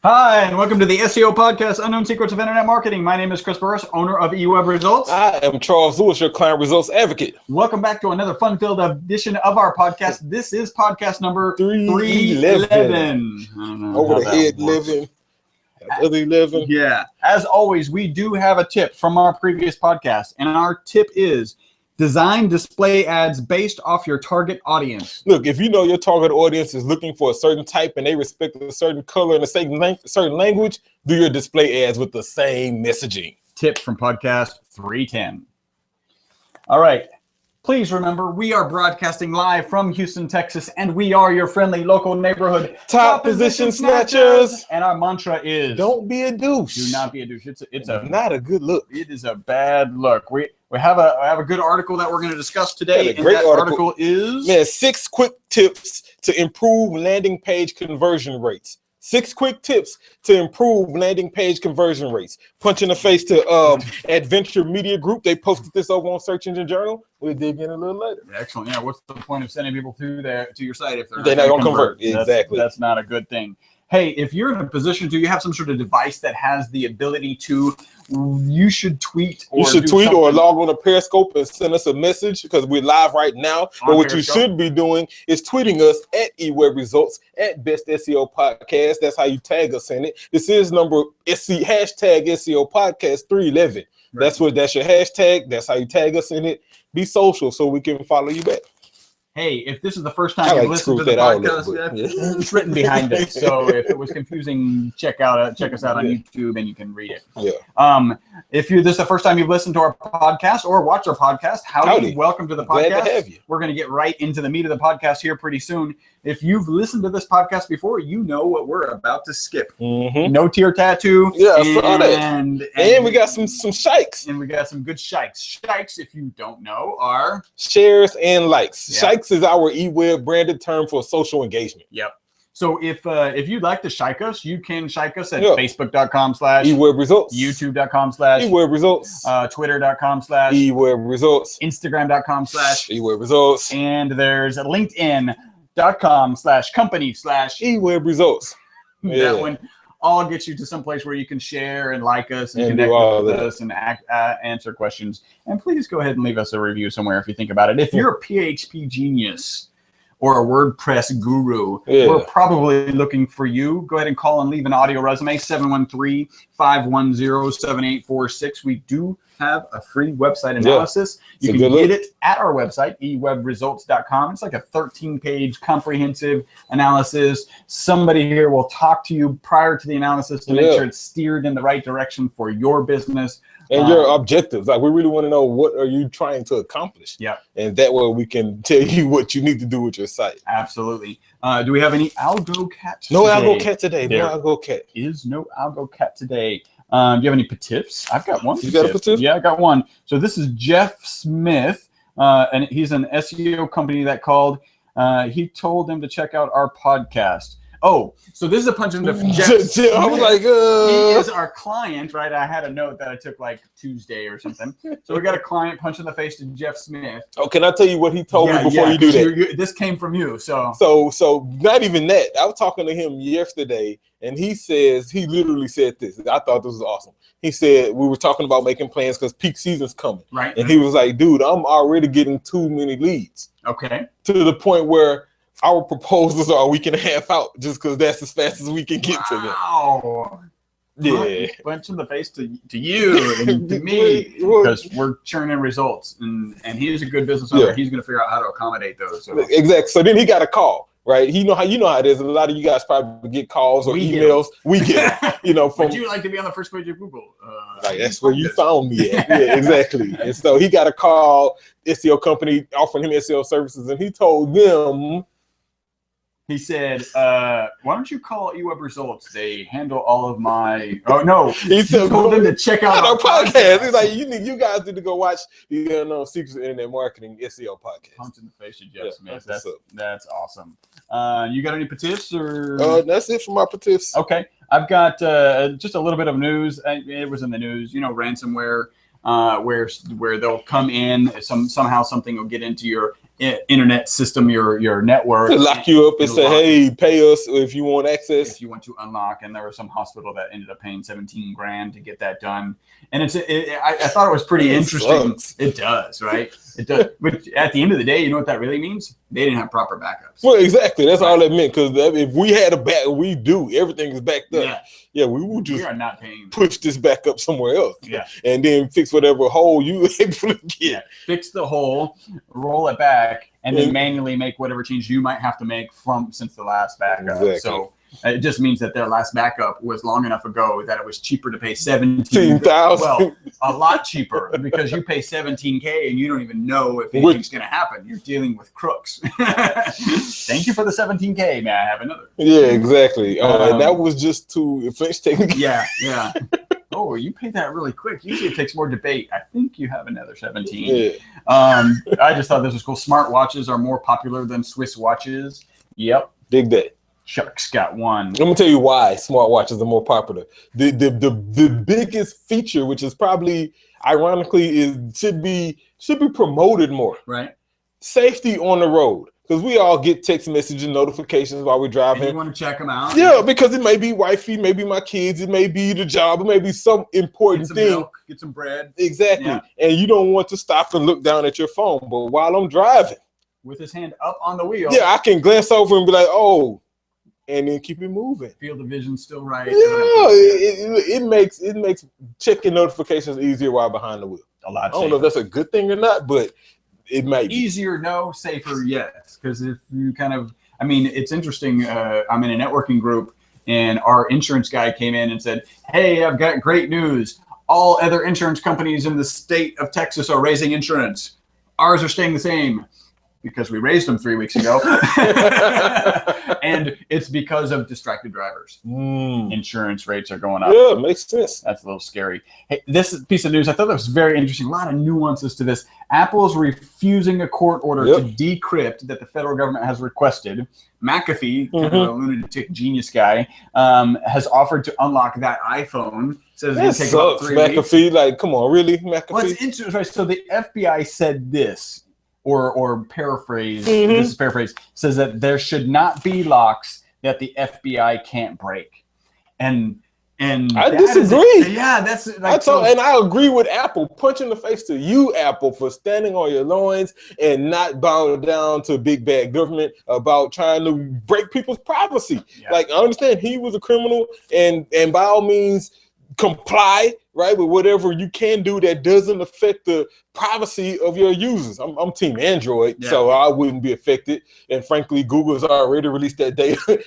Hi, and welcome to the SEO podcast, Unknown Secrets of Internet Marketing. My name is Chris Burris, owner of e-webstyle. I am Charles Lewis, your client results advocate. Welcome back to another fun-filled edition of our podcast. This is podcast number 311. Over the head living. Other living. Yeah. As always, we do have a tip from our previous podcast, and our tip is design display ads based off your target audience. Look, if you know your target audience is looking for a certain type and they respect a certain color and a certain language, do your display ads with the same messaging. Tip from podcast 310. All right. Please remember, we are broadcasting live from Houston, Texas, and we are your friendly local neighborhood top position snatchers. And our mantra is, don't be a douche. Do not be a douche. It's not a good look. It is a bad look. We have a good article that we're going to discuss today. And great article is 6 quick tips to improve landing page conversion rates. 6 quick tips to improve landing page conversion rates. Punch in the face to Adventure Media Group. They posted this over on Search Engine Journal. We'll dig in a little later. Excellent. Yeah. What's the point of sending people to your site if they're not going to convert? Exactly. That's not a good thing. Hey, if you're in a position to, you have some sort of device that has the ability to, you should tweet or log on to Periscope and send us a message because we're live right now. But what you should be doing is tweeting us at e-webresults at Best SEO Podcast. That's how you tag us in it. This is hashtag SEO Podcast 311. Right. That's your hashtag. That's how you tag us in it. Be social so we can follow you back. Hey, if this is the first time you listen to the podcast, it's written behind it. So if it was confusing, check us out on YouTube and you can read it. Yeah. If this is the first time you've listened to our podcast or watched our podcast, howdy. Welcome to the podcast. Glad to have you. We're going to get right into the meat of the podcast here pretty soon. If you've listened to this podcast before, you know what we're about to skip. Mm-hmm. No tear tattoo. Yeah, I saw that. And we got some shikes. And we got some good shikes. Shikes, if you don't know, are shares and likes. Yeah. Shikes is our e-web branded term for social engagement. Yep. So if you'd like to shike us, you can shike us at facebook.com/e-webresults, youtube.com/e-webresults, twitter.com/e-webresults, instagram.com/e-webresults, and there's a linkedin.com/company/e-webresults. That one all gets you to some place where you can share and like us and connect with us and answer questions. And please go ahead and leave us a review somewhere if you think about it. If you're a PHP genius or a WordPress guru, we're probably looking for you. Go ahead and call and leave an audio resume, 713-510-7846. We do have a free website analysis. You can get it at our website, e-webresults.com. It's like a 13-page comprehensive analysis. Somebody here will talk to you prior to the analysis to make sure it's steered in the right direction for your business. And your objectives. Like, we really want to know, what are you trying to accomplish? Yeah. And that way we can tell you what you need to do with your site. Absolutely. Do we have any algo cat today? No algo cat today. No algo cat. Is no algo cat today. Do you have any petiffs? I've got one. You got a petiff? Yeah, I got one. So this is Jeff Smith, and he's an SEO company that called. He told them to check out our podcast. Oh, so this is a punch in the Jeff Smith. I was like, He is our client, right? I had a note that I took like Tuesday or something. So we got a client punch in the face to Jeff Smith. Oh, can I tell you what he told me before you do that? This came from you, so not even that. I was talking to him yesterday, and he literally said this. I thought this was awesome. He said, we were talking about making plans because peak season's coming. Right. And he was like, dude, I'm already getting too many leads. Okay. To the point where our proposals are a week and a half out just because that's as fast as we can get to them. Wow. Yeah. Punch in the face to you and to me because we're churning results. And he's a good business owner. He's going to figure out how to accommodate those. So. Exactly. So then he got a call. Right, you know how it is. A lot of you guys probably get calls or emails. We get, from. Would you like to be on the first page of Google? Like, that's where you found me at. Yeah, exactly. And so he got a call, SEO company offering him SEO services, and he told them. He said, why don't you call e-webresults? They handle all of my... Oh, no. He told them to check out our podcast. He's like, you guys need to go watch the Unknown Secrets of Internet Marketing SEO podcast. Punch in the face of Jeff Smith. That's awesome. You got any petiffs? Or? That's it for my petiffs. Okay. I've got just a little bit of news. It was in the news. Ransomware, where they'll come in. Somehow something will get into your internet system, your network. To lock you up and say, hey, pay us if you want access. If you want to unlock. And there was some hospital that ended up paying 17 grand to get that done. And I thought it was pretty interesting. Sucks. It does, right? It does. But at the end of the day, you know what that really means? They didn't have proper backups. Well, exactly. That's all that meant. Because if we had a back, we do. Everything is backed up. Yeah, we would just not paying. Push this back up somewhere else. Yeah. And then fix whatever hole you able to get. Yeah. Fix the hole, roll it back, and then manually make whatever change you might have to make since the last backup. Exactly. So it just means that their last backup was long enough ago that it was cheaper to pay $17,000. Well, a lot cheaper, because you pay $17K and you don't even know if anything's going to happen. You're dealing with crooks. Thank you for the $17K. May I have another? Yeah, exactly. And that was just to finish technique. Yeah. Oh, you paid that really quick. Usually it takes more debate. I think you have another 17. Yeah. I just thought this was cool. Smart watches are more popular than Swiss watches. Yep. Dig that. Shucks got one. Let me tell you why smartwatches are more popular. The biggest feature, which is probably ironically should be promoted more. Right. Safety on the road. Because we all get text messages and notifications while we're driving. And you want to check them out? Yeah, because it may be wifey, maybe my kids, it may be the job, it may be some important thing. Milk, get some bread. Exactly. Yeah. And you don't want to stop and look down at your phone. But while I'm driving, with his hand up on the wheel, yeah, I can glance over and be like, oh, and then keep it moving. Field of vision still right. Yeah, it makes checking notifications easier while behind the wheel. A lot. I don't know if that's a good thing or not, but it might be. Easier, no. Safer, yes. Because if you it's interesting. I'm in a networking group, and our insurance guy came in and said, hey, I've got great news. All other insurance companies in the state of Texas are raising insurance. Ours are staying the same, because we raised them 3 weeks ago. And it's because of distracted drivers. Insurance rates are going up. Yeah, makes sense. That's a little scary. Hey, this piece of news, I thought that was very interesting. A lot of nuances to this. Apple's refusing a court order to decrypt that the federal government has requested. McAfee, kind of a lunatic genius guy, has offered to unlock that iPhone. Says that take about 3 weeks. McAfee, like, come on, really, McAfee? Well, it's interesting. Right? So the FBI said this. Or paraphrase, this is paraphrase, says that there should not be locks that the FBI can't break. And I disagree. That's like, and I agree with Apple. Punch in the face to you, Apple, for standing on your loins and not bowing down to big bad government about trying to break people's privacy. Yeah. Like, I understand he was a criminal, and by all means comply, right, with whatever you can do that doesn't affect the privacy of your users. I'm team Android, so I wouldn't be affected. And frankly, Google's already released that data. But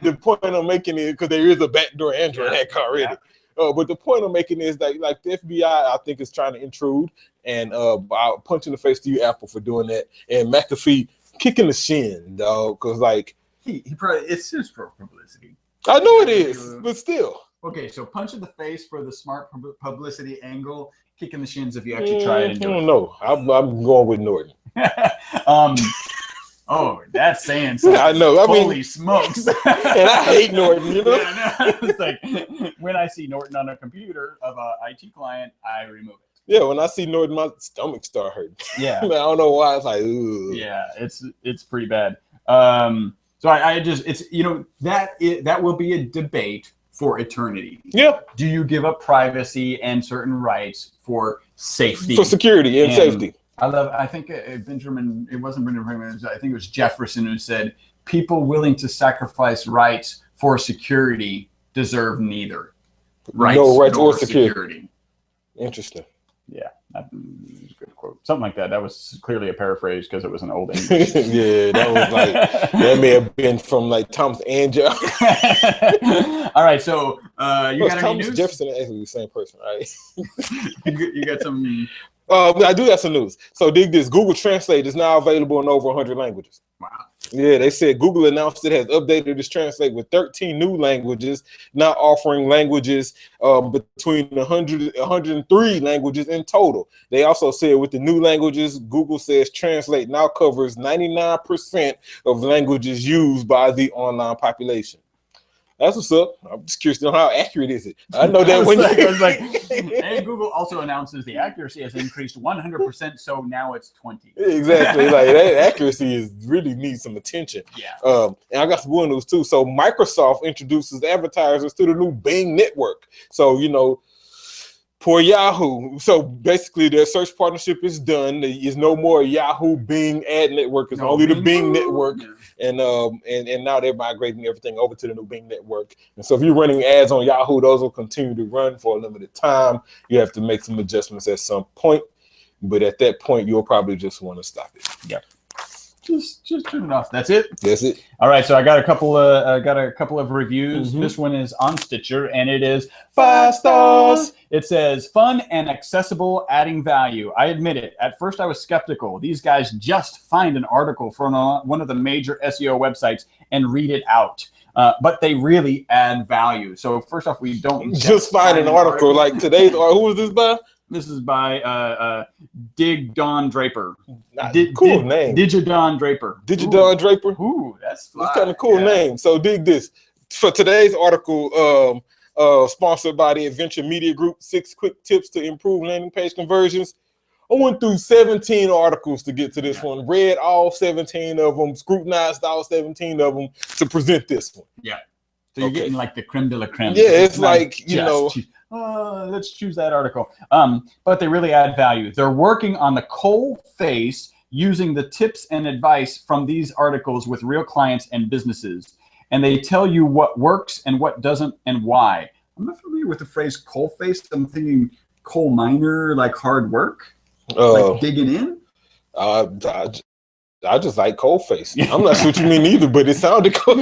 the point I'm making is, because there is a backdoor Android hack already. But the point I'm making is that, like, the FBI, I think, is trying to intrude, and I'll punch in the face to you, Apple, for doing that. And McAfee kicking the shin, dog, because like he probably, it's just for publicity. I know it is, but still. Okay, so punch in the face for the smart publicity angle, kicking the shins if you actually try it and do it. I don't know. I'm going with Norton. Oh, that's saying something. I know. Holy smokes. And I hate Norton, you know? It's like, when I see Norton on a computer of an IT client, I remove it. Yeah, when I see Norton, my stomach start hurting. Yeah. I don't know why. It's like, ooh. Yeah, it's pretty bad. So I just, it's, that will be a debate for eternity. Yeah. Do you give up privacy and certain rights for safety? For security and safety. I think Benjamin, it wasn't Benjamin Franklin, I think it was Jefferson who said, people willing to sacrifice rights for security deserve neither. No rights or security. Interesting. Yeah, that was a good quote. Something like that. That was clearly a paraphrase because it was an old English. Yeah, that was like, that may have been from like Thomas Angel. All right, so you got any news? Jefferson and actually the same person, right? you got some... I do have some news. So dig this. Google Translate is now available in over 100 languages. Wow. Yeah, they said Google announced it has updated its Translate with 13 new languages, now offering languages between 103 languages in total. They also said with the new languages, Google says Translate now covers 99% of languages used by the online population. That's what's up. I'm just curious to know how accurate is it. I know that when and Google also announces the accuracy has increased 100%, so now it's 20. Exactly. Like that accuracy is really needs some attention. Yeah. And I got some good news too. So Microsoft introduces advertisers to the new Bing network. So poor Yahoo. So basically, their search partnership is done. There is no more Yahoo Bing ad network. It's only the Bing network. Yeah. And now they're migrating everything over to the new Bing network. And so if you're running ads on Yahoo, those will continue to run for a limited time. You have to make some adjustments at some point, but at that point, you'll probably just want to stop it. Yep. Just turn it off. That's it. That's it. All right. So I got a couple of reviews. Mm-hmm. This one is on Stitcher, and it is 5 stars. It says fun and accessible, adding value. I admit it. At first, I was skeptical. These guys just find an article from one of the major SEO websites and read it out. But they really add value. So first off, we don't just find an article like today's. Or who is this by? This is by Don Draper. Cool name. Digidon Draper. Digidon Draper. Ooh, that's kind of cool name. So dig this. For today's article, sponsored by the Adventure Media Group, 6 quick tips to improve landing page conversions. I went through 17 articles to get to this one. Read all 17 of them. Scrutinized all 17 of them to present this one. Yeah. So you're getting like the creme de la creme. Yeah, it's like, let's choose that article. But they really add value. They're working on the cold face using the tips and advice from these articles with real clients and businesses. And they tell you what works and what doesn't and why. I'm not familiar with the phrase coal face. I'm thinking coal miner, like hard work, like digging in. I just like cold face. I'm not sure what you mean either, but it sounded cool.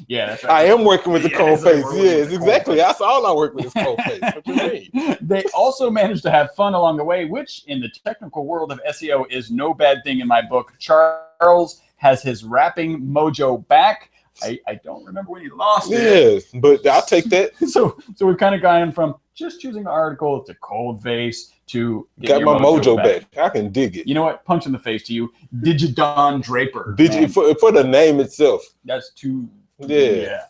Yeah, that's right. I am working with the cold face. Yes, exactly. That's all I work with is cold face. What you mean? They also managed to have fun along the way, which in the technical world of SEO is no bad thing in my book. Charles has his rapping mojo back. I don't remember when he lost it. Yes, but I'll take that. So we've kind of gone from just choosing the article to cold face to got my mojo back. I can dig it. You know what? Punch in the face to you. Digidon Draper. For the name itself. That's too. Yeah.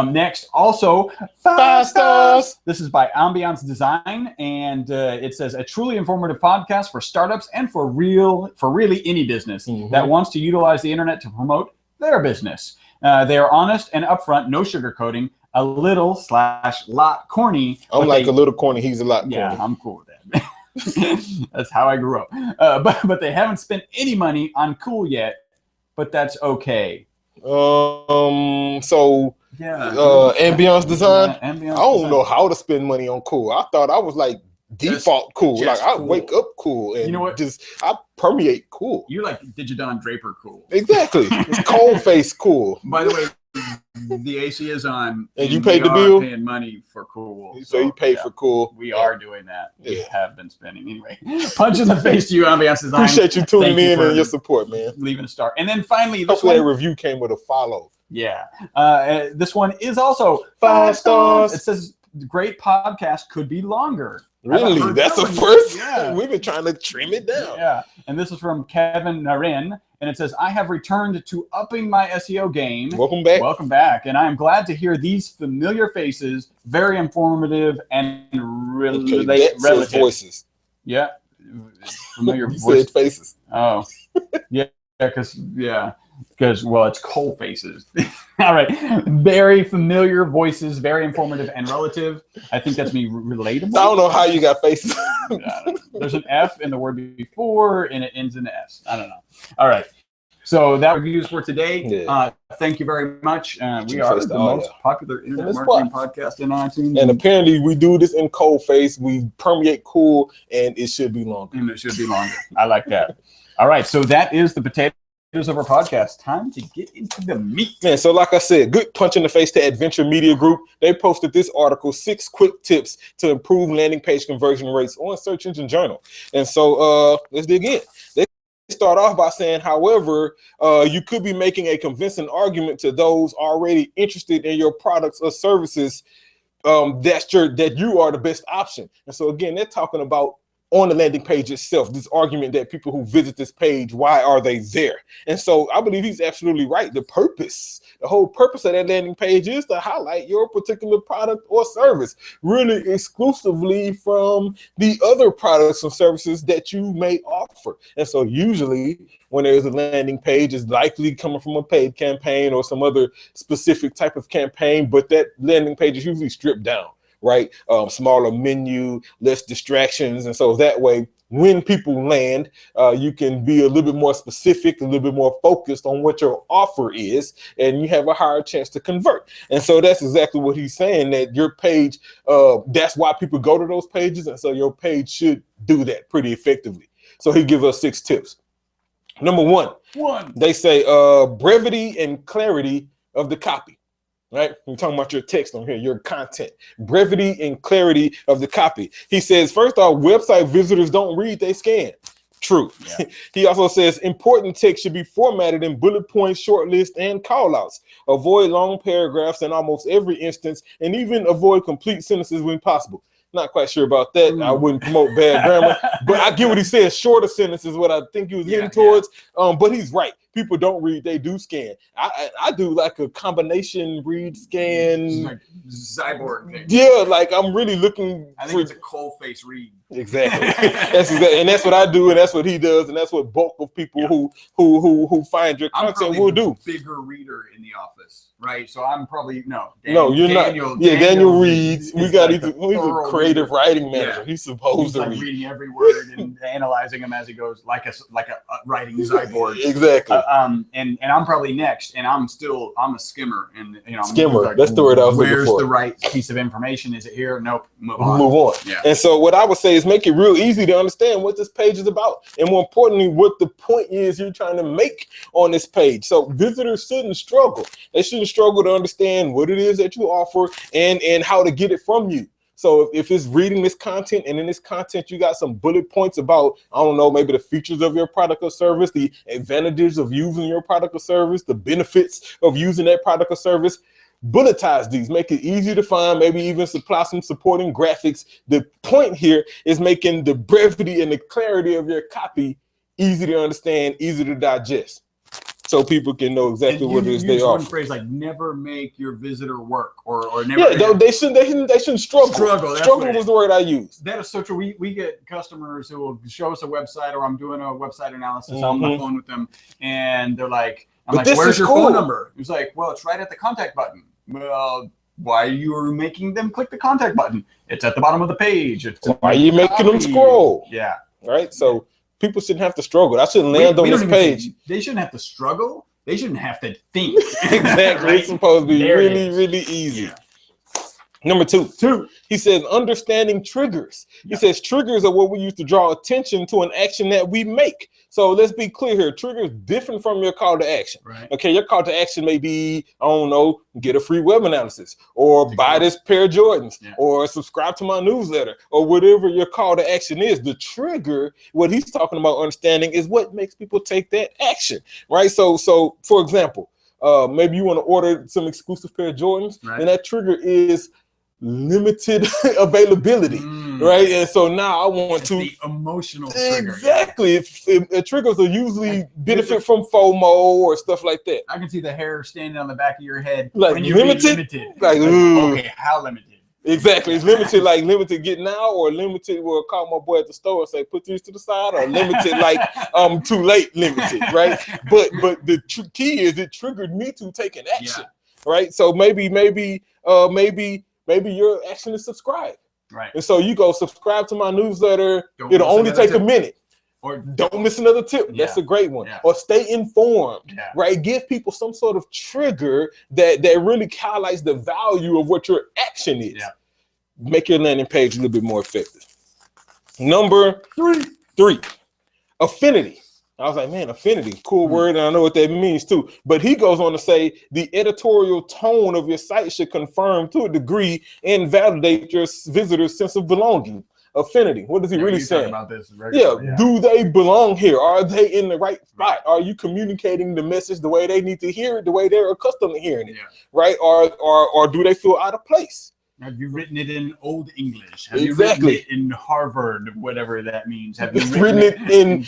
Next, also 5 stars. This is by Ambiance Design, and it says a truly informative podcast for startups and for really any business that wants to utilize the internet to promote their business. They are honest and upfront, no sugarcoating, a little/lot corny. I'm like a little corny. He's a lot corny. Yeah, I'm cool with that. That's how I grew up. But they haven't spent any money on cool yet, but that's okay. Ambiance Design. Yeah, Ambiance I don't know how to spend money on cool. I thought I was like default cool. Like I wake up cool and I permeate cool. You're like Digidon Draper cool. Exactly. It's cold face cool. By the way, the AC is on. And you paid the bill? Paying money for cool. So you paid for cool. We are doing that. We have been spending. Anyway, punch in the face to you, Ambiance Design. Appreciate you tuning in and your support, man. Leaving a star. And then finally, hopefully that review came with a follow. Yeah. This one is also 5 stars. It says great podcast could be longer. Really? That's a first? Yeah. We've been trying to trim it down. Yeah. And this is from Kevin Narin. And it says, I have returned to upping my SEO game. Welcome back. Welcome back. And I am glad to hear these familiar faces, very informative and relative voices. Yeah. Familiar voices. Faces. Oh. Yeah. Because it's coal faces. All right. Very familiar voices, very informative and relative. I think that's me relatable. I don't know how you got faces. There's an F in the word before and it ends in S. I don't know. All right. So that reviews for today. Yeah. Thank you very much. We are the most popular internet marketing podcast in iTunes. And apparently we do this in cold face. We permeate cool and it should be longer. I like that. All right. So that is the potatoes of our podcast. Time to get into the meat. Man, so like I said, good punch in the face to Adventure Media Group. They posted this article, 6 quick tips to improve landing page conversion rates on Search Engine Journal. And so let's dig in. They start off by saying, however, you could be making a convincing argument to those already interested in your products or services that you are the best option. And so again, they're talking about on the landing page itself, this argument that people who visit this page, why are they there? And so I believe he's absolutely right. The whole purpose of that landing page is to highlight your particular product or service, really exclusively from the other products and services that you may offer. And so usually when there's a landing page, it's likely coming from a paid campaign or some other specific type of campaign, but that landing page is usually stripped down, right? Smaller menu, less distractions. And so that way, when people land, you can be a little bit more specific, a little bit more focused on what your offer is, and you have a higher chance to convert. And so that's exactly what he's saying, that your page, that's why people go to those pages. And so your page should do that pretty effectively. So he gives us 6 tips. Number one, they say brevity and clarity of the copy. Right? We're talking about your text on here, your content, brevity and clarity of the copy. He says, first off, website visitors don't read, they scan. True. Yeah. He also says important text should be formatted in bullet points, short lists, and call outs. Avoid long paragraphs in almost every instance, and even avoid complete sentences when possible. Not quite sure about that. I wouldn't promote bad grammar, but I get what he says. Shorter sentences, what I think he was heading towards. But he's right. People don't read, they do scan. I do like a combination read scan. Like cyborg thing. Yeah, like I'm really looking. I think it's a cold face read. Exactly. That's exactly, and that's what I do, and that's what he does, and that's what bulk of people who find your content will do. Bigger reader in the office, right? So I'm probably no, you're Daniel, not. Yeah, Daniel reads. We got he's a creative writing manager. Yeah. He's supposed to read. Reading every word and analyzing them as he goes, like a writing cyborg. Exactly. And I'm probably next, and I'm a skimmer, and skimmer. Like, that's the word I was looking for. Where's the right piece of information? Is it here? Nope. Move on. Yeah. And so what I would say is make it real easy to understand what this page is about, and more importantly, what the point is you're trying to make on this page. So visitors shouldn't struggle. They shouldn't struggle to understand what it is that you offer and how to get it from you. So if it's reading this content, and in this content you got some bullet points about, I don't know, maybe the features of your product or service, the advantages of using your product or service, the benefits of using that product or service, bulletize these, make it easy to find, maybe even supply some supporting graphics. The point here is making the brevity and the clarity of your copy easy to understand, easy to digest, so people can know exactly what it is they are. One phrase like "never make your visitor work" or never. Yeah, they shouldn't struggle. Struggle was the word I used. That is so true. We get customers who will show us a website, or I'm doing a website analysis on my phone with them, and they're like, "I'm like, where's your phone number?" He's like, "Well, it's right at the contact button." Well, why are you making them click the contact button? It's at the bottom of the page. Why are you making them scroll? Yeah. Right. So people shouldn't have to struggle. I shouldn't land on this page. They shouldn't have to struggle. They shouldn't have to think. Exactly. Right? It's supposed to be really easy. Yeah. Number two, he says understanding triggers. He says triggers are what we use to draw attention to an action that we make. So let's be clear here. Triggers different from your call to action. Right. Okay, your call to action may be, I don't know, get a free web analysis, or buy this pair of Jordans, or subscribe to my newsletter, or whatever your call to action is. The trigger, what he's talking about understanding, is what makes people take that action, right? So for example, maybe you want to order some exclusive pair of Jordans, and that trigger is limited availability, right? And so now I want to the emotional trigger. Exactly. If triggers are usually benefit from FOMO or stuff like that. I can see the hair standing on the back of your head. Like when limited. Like okay, how limited? Exactly. It's limited, like limited get now, or limited where I call my boy at the store and say put these to the side, or limited like too late limited, right? But the key is it triggered me to take an action, right? So maybe your action is subscribe. Right. And so you go subscribe to my newsletter. It'll only take a minute. Or don't miss another tip. That's a great one. Or stay informed. Right. Give people some sort of trigger that really highlights the value of what your action is. Make your landing page a little bit more effective. Number three, affinity. I was like, man, affinity, cool word, and I know what that means too. But he goes on to say the editorial tone of your site should confirm to a degree and validate your visitors' sense of belonging. Affinity. What is he really saying? About this do they belong here? Are they in the right spot? Are you communicating the message the way they need to hear it, the way they're accustomed to hearing it? Right? Or do they feel out of place? Have you written it in Old English? Have Exactly. you written it in Harvard, whatever that means? Have you written it in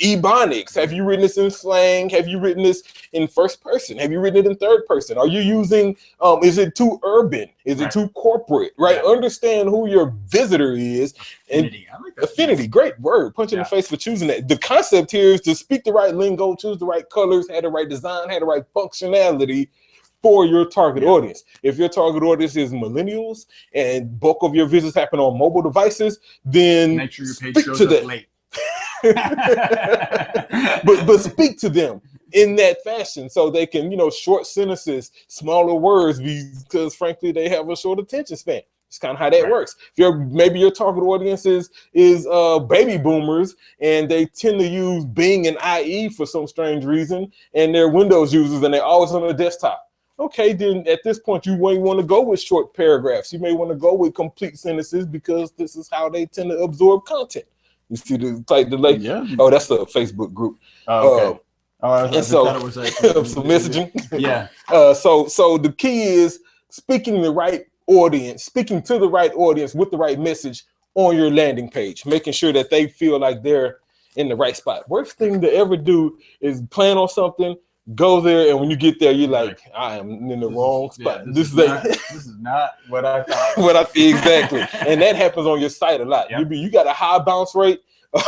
Ebonics? Have you written this in slang? Have you written this in first person? Have you written it in third person? Are you using, is it too urban? Is it too corporate? Right? Yeah. Understand who your visitor is. Affinity. I like that. Affinity, great word. Punch in the face for choosing that. The concept here is to speak the right lingo, choose the right colors, have the right design, have the right functionality for your target audience. If your target audience is millennials and bulk of your visits happen on mobile devices, then make sure your page shows up late. but speak to them in that fashion so they can, short sentences, smaller words, because frankly they have a short attention span. It's kind of how that works. If maybe your target audience is baby boomers and they tend to use Bing and IE for some strange reason, and they're Windows users and they're always on the desktop. Okay, then at this point, you may want to go with short paragraphs. You may want to go with complete sentences because this is how they tend to absorb content. You see oh, that's a Facebook group. Oh, okay. And so it was like some messaging. Yeah. So the key is speaking to the right audience with the right message on your landing page, making sure that they feel like they're in the right spot. Worst thing to ever do is plan on something, go there, and when you get there, you're like, I am in the wrong spot. Yeah, this is not what I thought. Exactly. And that happens on your site a lot. Yep. You got a high bounce rate,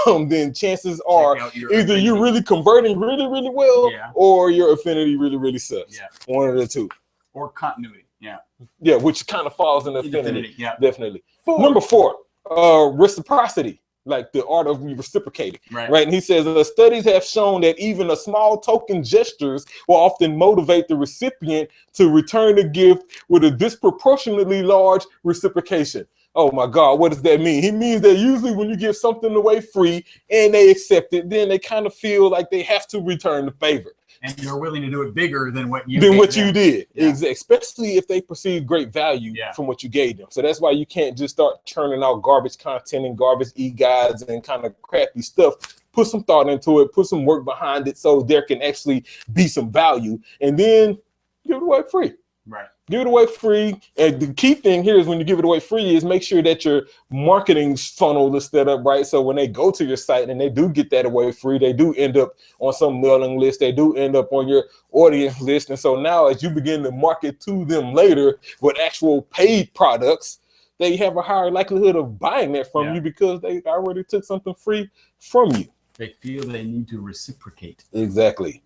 then chances are either you're really converting really, really well, or your affinity really, really sucks. Yeah. One of the two. Or continuity. Yeah, which kind of falls in affinity. Yeah. Definitely. Number 4, reciprocity. Like the art of reciprocating, right? And he says studies have shown that even a small token gestures will often motivate the recipient to return a gift with a disproportionately large reciprocation. Oh my God, what does that mean? He means that usually when you give something away free and they accept it, then they kind of feel like they have to return the favor. And you're willing to do it bigger than what you did. Yeah. Especially if they perceive great value from what you gave them. So that's why you can't just start churning out garbage content and garbage e-guides and kind of crappy stuff. Put some thought into it, put some work behind it so there can actually be some value, and then give it away free. Right. Give it away free. And the key thing here is when you give it away free is make sure that your marketing funnel is set up right. So when they go to your site and they do get that away free, they do end up on some mailing list. They do end up on your audience list. And so now as you begin to market to them later with actual paid products, they have a higher likelihood of buying that from you because they already took something free from you. They feel they need to reciprocate. Exactly.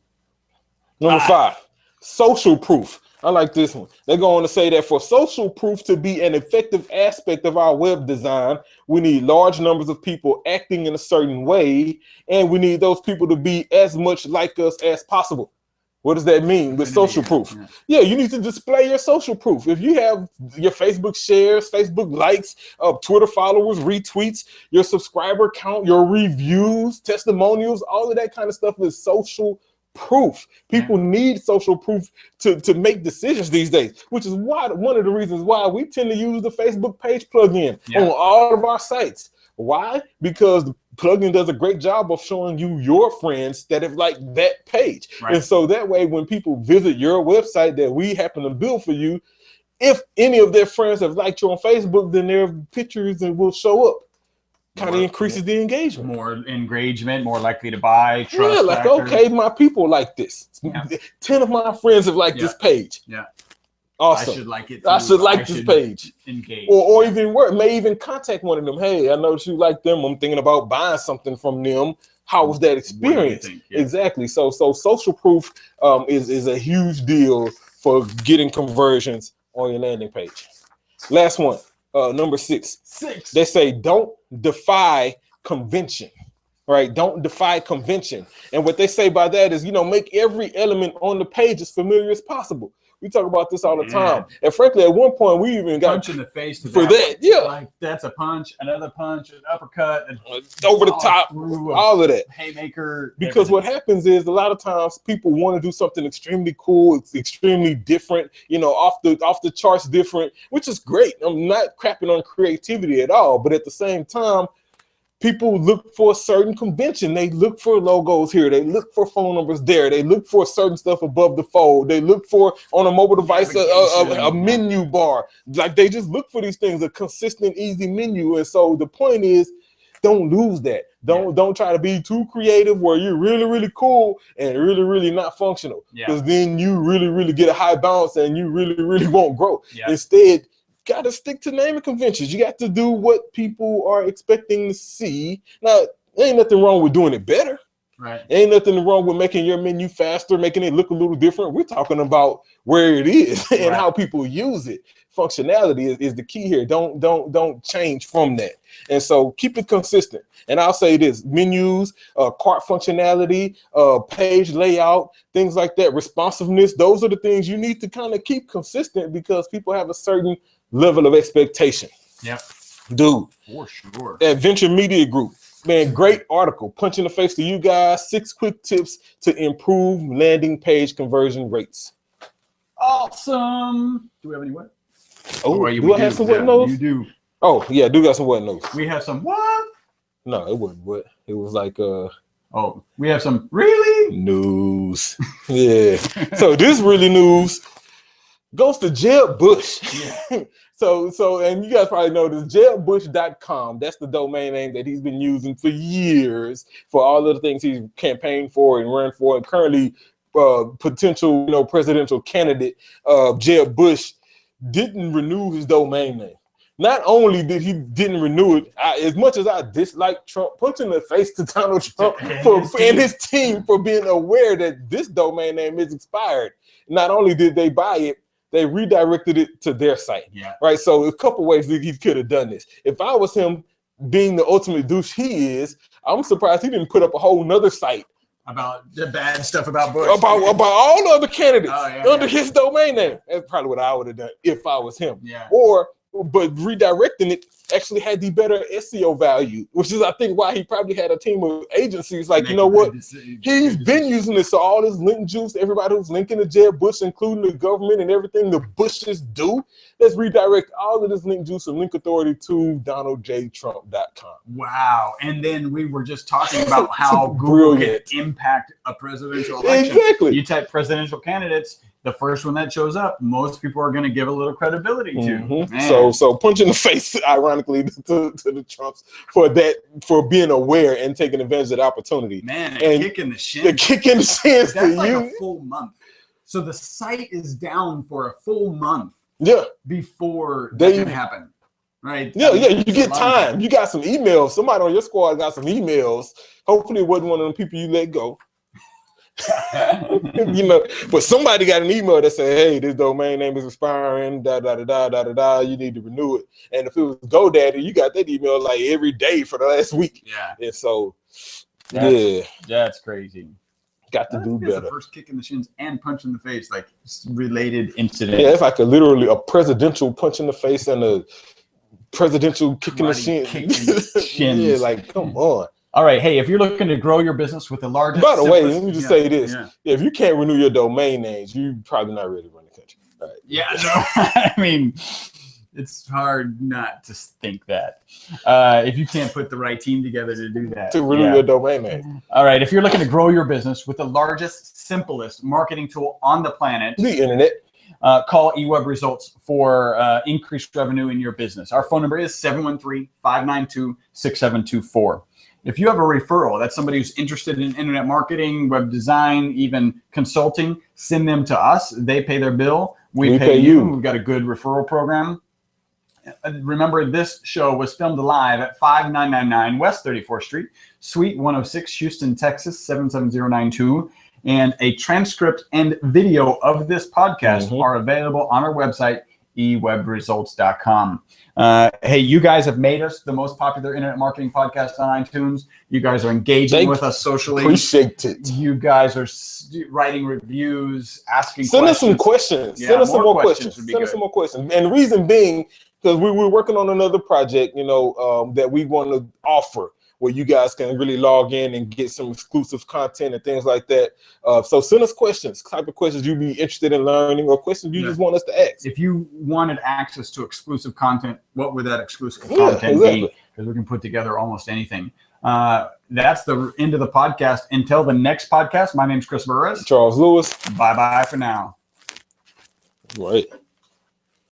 Number 5, social proof. I like this one. They're going to say that for social proof to be an effective aspect of our web design, we need large numbers of people acting in a certain way, and we need those people to be as much like us as possible. What does that mean with social proof? Yeah, you need to display your social proof. If you have your Facebook shares, Facebook likes, Twitter followers, retweets, your subscriber count, your reviews, testimonials, all of that kind of stuff is social proof. People need social proof to make decisions these days, which is why one of the reasons why we tend to use the Facebook page plugin on all of our sites. Why? Because the plugin does a great job of showing you your friends that have liked that page. And so that way, when people visit your website that we happen to build for you, if any of their friends have liked you on Facebook, then their pictures will show up. Kind of increases the engagement. More engagement, more likely to buy. Trust like, factor. Okay, my people like this. 10 of my friends have liked this page. Yeah. Awesome. I should like it. I should like this page. Engage. Or even worse, may even contact one of them. Hey, I noticed you like them. I'm thinking about buying something from them. How was that experience? Exactly. So social proof is a huge deal for getting conversions on your landing page. Last one. Number 6. They say don't defy convention, right? Don't defy convention. And what they say by that is, make every element on the page as familiar as possible. We talk about this all the time. And frankly, at one point, we even got punch in the face for that. Yeah. Like that's a punch, another punch, an uppercut, over the top, all of that. Haymaker. Because what happens is a lot of times people want to do something extremely cool, it's extremely different, off the charts different, which is great. I'm not crapping on creativity at all. But at the same time, People look for a certain convention. They look for logos here. They look for phone numbers there. They look for certain stuff above the fold. They look for on a mobile device a menu bar. Like they just look for these things, a consistent, easy menu. And so the point is, don't lose that. Don't try to be too creative where you're really, really cool and really, really not functional. Because then you really, really get a high bounce and you really, really won't grow. Instead, got to stick to naming conventions. You got to do what people are expecting to see. Now, there ain't nothing wrong with doing it better. Right. Ain't nothing wrong with making your menu faster, making it look a little different. We're talking about where it is and how people use it. Functionality is the key here. Don't change from that. And so keep it consistent. And I'll say this: menus, cart functionality, page layout, things like that, responsiveness. Those are the things you need to kind of keep consistent because people have a certain level of expectation. Yep. Dude. For sure. That Venture Media Group. Man, great article. Punch in the face to you guys. 6 quick tips to improve landing page conversion rates. Awesome. Do we have any what? Oh, do I have some what notes? You do. Oh, yeah, I do got some what notes. We have some what? No, it wasn't what. It was like oh, we have some really news. Yeah. So this really news goes to Jeb Bush. Yeah. So, and you guys probably know this, jebbush.com. That's the domain name that he's been using for years for all of the things he's campaigned for and run for, and currently potential, presidential candidate Jeb Bush didn't renew his domain name. Not only did he didn't renew it, as much as I dislike Trump, punching the face to Donald Trump and his team for being aware that this domain name is expired. Not only did they buy it, they redirected it to their site. Yeah. Right. So a couple ways that he could have done this. If I was him, being the ultimate douche he is, I'm surprised he didn't put up a whole nother site about the bad stuff about Bush. About all the other candidates under his domain name. That's probably what I would have done if I was him. Yeah. But redirecting it actually had the better SEO value, which is, I think, why he probably had a team of agencies like, you know what, he's been using this. So all this link juice, everybody who's linking to Jeb Bush, including the government and everything the Bushes do, let's redirect all of this link juice and link authority to DonaldJTrump.com. Wow. And then we were just talking about how Google can impact a presidential election. Exactly. You type presidential candidates, the first one that shows up, most people are going to give a little credibility to. Mm-hmm. So punch in the face, ironically, to the Trumps for being aware and taking advantage of the opportunity. Man, kick in the shins. The kick in the shins. That's like a full month. So the site is down for a full month. Yeah. Before that can happen. Right. Yeah, you get time. You got some emails. Somebody on your squad got some emails. Hopefully it wasn't one of them people you let go. But somebody got an email that said, hey, this domain name is expiring, you need to renew it. And if it was GoDaddy, you got that email like every day for the last week. Yeah. And so that's crazy. Got to do better. The first kick in the shins and punch in the face, like related incident. Yeah, it's like literally a presidential punch in the face and a presidential kick in the shins. Yeah, like, come on. All right. Hey, if you're looking to grow your business with the largest... By the way, let me just say this. Yeah, if you can't renew your domain names, you probably not really running the country. All right. Yeah, no. I mean, it's hard not to think that. If you can't put the right team together to do that. To renew your domain name. All right. If you're looking to grow your business with the largest, simplest marketing tool on the planet... The internet. Call eWebResults for increased revenue in your business. Our phone number is 713-592-6724. If you have a referral, that's somebody who's interested in internet marketing, web design, even consulting, send them to us. They pay their bill. We pay you. We've got a good referral program. Remember, this show was filmed live at 5999 West 34th Street, Suite 106, Houston, Texas, 77092. And a transcript and video of this podcast are available on our website, e-webstyle.com. Hey, you guys have made us the most popular internet marketing podcast on iTunes. You guys are engaging with us socially. Appreciate it. You guys are writing reviews, asking questions. Send us some questions. Send us some more questions. Send us some more questions. And the reason being, because we're working on another project, that we want to offer, where you guys can really log in and get some exclusive content and things like that. So send us questions, type of questions you'd be interested in learning, or questions you just want us to ask. If you wanted access to exclusive content, what would that exclusive content be? because we can put together almost anything. That's the end of the podcast. Until the next podcast, my name's Chris Burris. Charles Lewis. Bye-bye for now. Right.